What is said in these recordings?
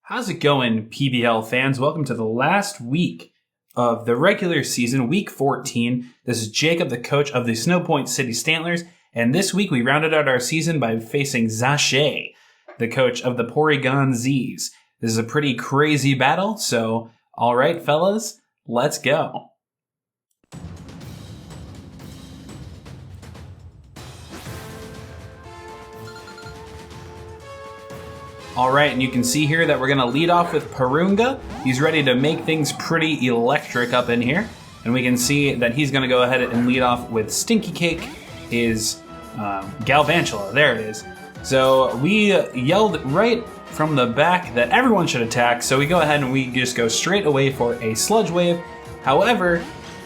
How's it going, PBL fans? Welcome to the last week of the regular season, week 14. This is Jacob, the coach of the Snowpoint City Stantlers, and this week we rounded out our season by facing Zache, the coach of the Porygon-Zed. This is a pretty crazy battle, so all right, fellas, let's go. All right, and you can see here that we're going to lead off with Parunga. He's ready to make things pretty electric up in here. And we can see that he's going to go ahead and lead off with Stinky Cake, is Galvantula. There it is. So we yelled right from the back that everyone should attack. So we go ahead and we just go straight away for a Sludge Wave. However,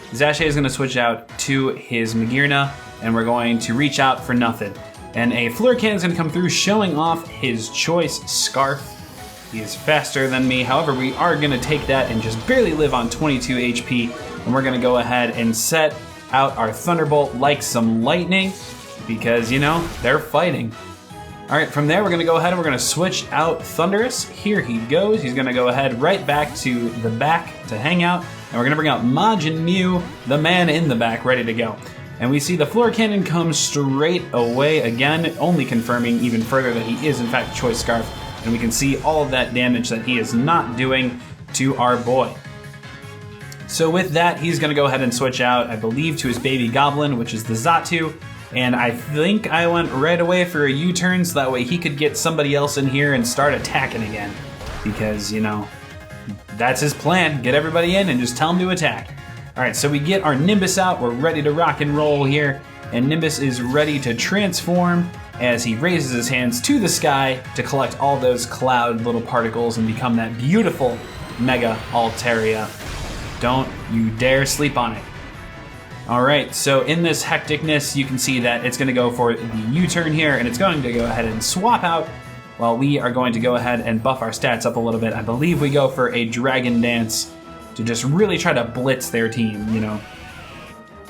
Zache is going to switch out to his Magearna, and we're going to reach out for nothing. And a Flurrican is going to come through, showing off his choice Scarf. He is faster than me. However, we are going to take that and just barely live on 22 HP. And we're going to go ahead and set out our Thunderbolt like some lightning because, you know, they're fighting. All right, from there, we're going to go ahead and we're going to switch out Thundurus. Here he goes. He's going to go ahead right back to the back to hang out. And we're going to bring out Majin Mew, the man in the back, ready to go. And we see the Floor Cannon come straight away again, only confirming even further that he is in fact Choice Scarf. And we can see all of that damage that he is not doing to our boy. So with that, he's going to go ahead and switch out, I believe, to his baby Goblin, which is the Zache. And I think I went right away for a U-turn so that way he could get somebody else in here and start attacking again. Because, you know, that's his plan. Get everybody in and just tell him to attack. All right, so we get our Nimbus out. We're ready to rock and roll here. And Nimbus is ready to transform as he raises his hands to the sky to collect all those cloud little particles and become that beautiful Mega Altaria. Don't you dare sleep on it. All right, so in this hecticness, you can see that it's gonna go for the U-turn here, and it's going to go ahead and swap out while we are going to go ahead and buff our stats up a little bit. I believe we go for a Dragon Dance to just really try to blitz their team, you know,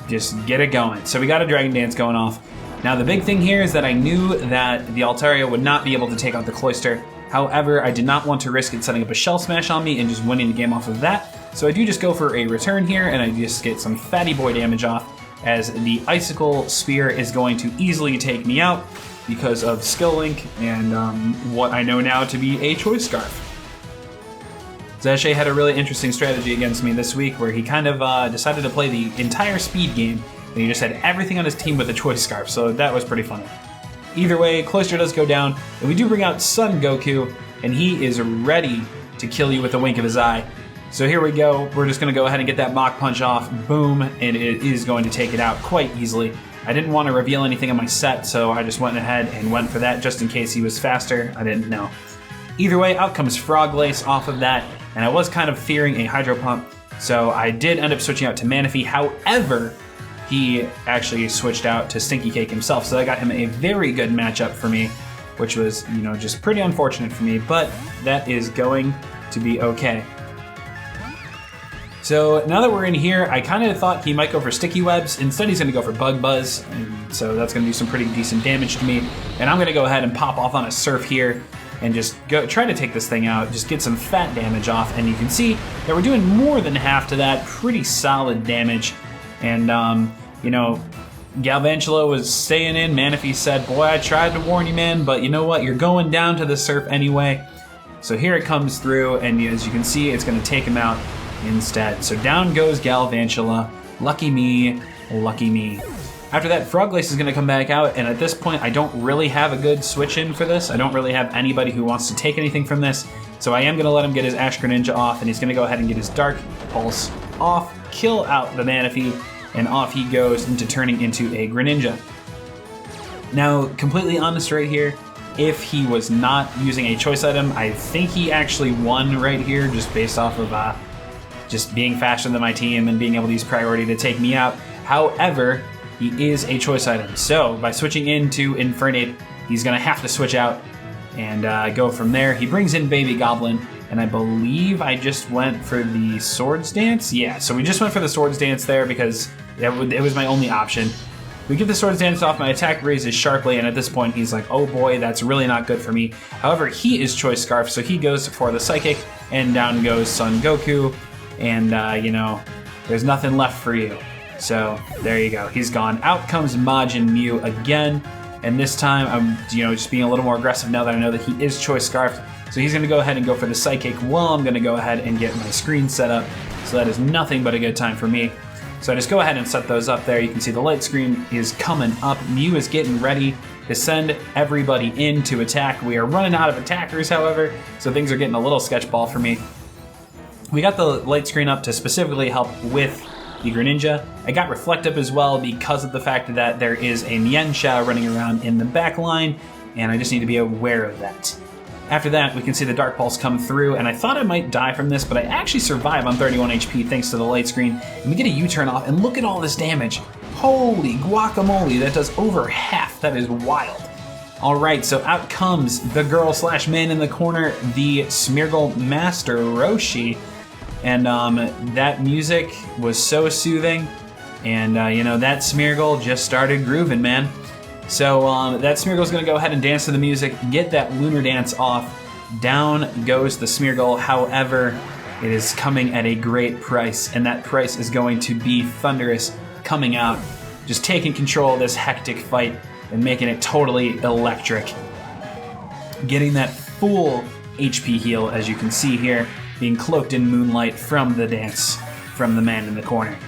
just get it going. So we got a Dragon Dance going off. Now the big thing here is that I knew that the Altaria would not be able to take out the Cloyster. However, I did not want to risk it setting up a Shell Smash on me and just winning the game off of that. So I do just go for a return here, and I just get some fatty boy damage off as the Icicle Spear is going to easily take me out because of Skill Link and what I know now to be a Choice Scarf. Zache had a really interesting strategy against me this week where he kind of decided to play the entire speed game, and he just had everything on his team with a Choice Scarf, so that was pretty funny. Either way, Cloyster does go down, and we do bring out Sun Goku, and he is ready to kill you with a wink of his eye. So here we go, we're just going to go ahead and get that Mach Punch off, boom, and it is going to take it out quite easily. I didn't want to reveal anything on my set, so I just went ahead and went for that just in case he was faster. I didn't know. Either way, out comes Froglace off of that, and I was kind of fearing a Hydro Pump, so I did end up switching out to Manaphy. However, he actually switched out to Stinky Cake himself, so that got him a very good matchup for me, which was, you know, just pretty unfortunate for me, but that is going to be okay. So now that we're in here, I kind of thought he might go for Sticky Webs. Instead, he's going to go for Bug Buzz, and so that's going to do some pretty decent damage to me. And I'm going to go ahead and pop off on a Surf here and just go try to take this thing out, just get some fat damage off. And you can see that we're doing more than half to that, pretty solid damage. And, you know, Galvantula was staying in. Manaphy said, boy, I tried to warn you, man, but you know what? You're going down to the Surf anyway. So here it comes through, and as you can see, it's going to take him out instead. So down goes Galvantula. Lucky me, lucky me. After that, Froglace is going to come back out, and at this point, I don't really have a good switch-in for this. I don't really have anybody who wants to take anything from this, so I am going to let him get his Ash Greninja off, and he's going to go ahead and get his Dark Pulse off, kill out the Manaphy, and off he goes into turning into a Greninja. Now, completely honest right here, if he was not using a choice item, I think he actually won right here, just based off of just being faster than my team and being able to use priority to take me out. However, he is a choice item. So by switching into Infernape, he's going to have to switch out and go from there. He brings in Baby Goblin, and I believe I just went for the Swords Dance. Yeah, so we just went for the Swords Dance there because it was my only option. We get the Swords Dance off, my attack raises sharply, and at this point he's like, oh boy, that's really not good for me. However, he is Choice Scarf, so he goes for the Psychic, and down goes Son Goku, and you know, there's nothing left for you. So there you go, he's gone. Out comes Majin Mew again, and this time I'm just being a little more aggressive now that I know that he is Choice Scarfed. So he's going to go ahead and go for the Psychic while I'm going to go ahead and get my screen set up. So that is nothing but a good time for me. So I just go ahead and set those up there. You can see the light screen is coming up. Mew is getting ready to send everybody in to attack. We are running out of attackers, however, so things are getting a little sketchball for me. We got the light screen up to specifically help with the Greninja. I got Reflect up as well because of the fact that there is a Mienshao running around in the back line, and I just need to be aware of that. After that, we can see the Dark Pulse come through, and I thought I might die from this, but I actually survive on 31 HP thanks to the light screen. And we get a U-turn off, and look at all this damage. Holy guacamole, that does over half. That is wild. All right, so out comes the girl/man in the corner, the Smeargle Master Roshi. And that music was so soothing, and that Smeargle just started grooving, man. So that Smeargle's gonna go ahead and dance to the music, get that Lunar Dance off. Down goes the Smeargle. However, it is coming at a great price, and that price is going to be Thundurus coming out, just taking control of this hectic fight and making it totally electric. Getting that full HP heal, as you can see here, being cloaked in moonlight from the dance from the man in the corner.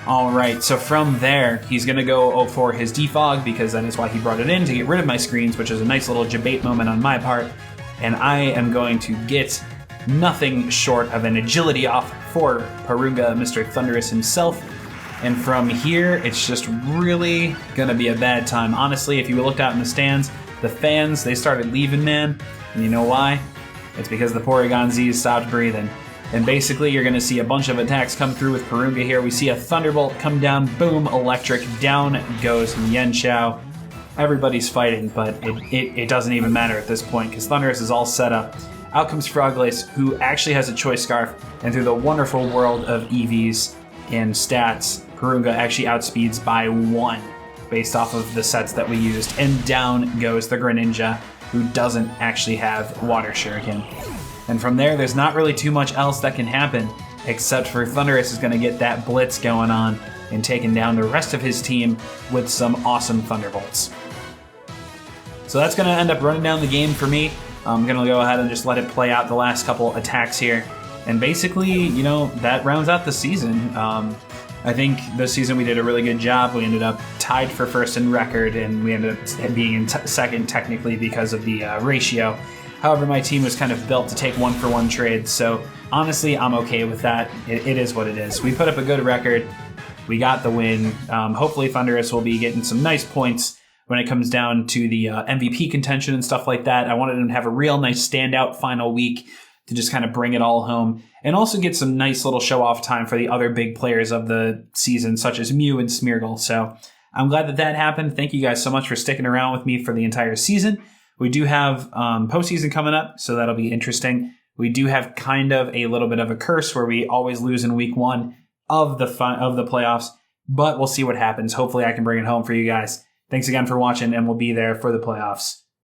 Alright, so from there, he's going to go for his defog, because that is why he brought it in, to get rid of my screens, which is a nice little debate moment on my part. And I am going to get nothing short of an agility off for Porunga, Mr. Thundurus himself. And from here, it's just really going to be a bad time. Honestly, if you looked out in the stands, the fans, they started leaving, man. And you know why? It's because the Porygon-Zed stopped breathing. And basically, you're going to see a bunch of attacks come through with Porunga here. We see a Thunderbolt come down, boom, electric, down goes Mienshao. Everybody's fighting, but it doesn't even matter at this point, because Thundurus is all set up. Out comes Froglace, who actually has a Choice Scarf, and through the wonderful world of EVs and stats, Porunga actually outspeeds by 1, based off of the sets that we used. And down goes the Greninja, who doesn't actually have Water Shuriken. And from there, there's not really too much else that can happen, except for Thundurus is going to get that blitz going on and taking down the rest of his team with some awesome Thunderbolts. So that's going to end up running down the game for me. I'm going to go ahead and just let it play out the last couple attacks here. And basically, that rounds out the season. I think this season we did a really good job. We ended up tied for first in record, and we ended up being in second technically because of the ratio. However, my team was kind of built to take 1-for-1 trades, so honestly, I'm okay with that. It is what it is. We put up a good record. We got the win. Hopefully, Thundurus will be getting some nice points when it comes down to the MVP contention and stuff like that. I wanted him to have a real nice standout final week to just kind of bring it all home, and also get some nice little show-off time for the other big players of the season, such as Mew and Smeargle. So I'm glad that happened. Thank you guys so much for sticking around with me for the entire season. We do have postseason coming up, so that'll be interesting. We do have kind of a little bit of a curse where we always lose in week 1 of the playoffs, but we'll see what happens. Hopefully I can bring it home for you guys. Thanks again for watching, and we'll be there for the playoffs.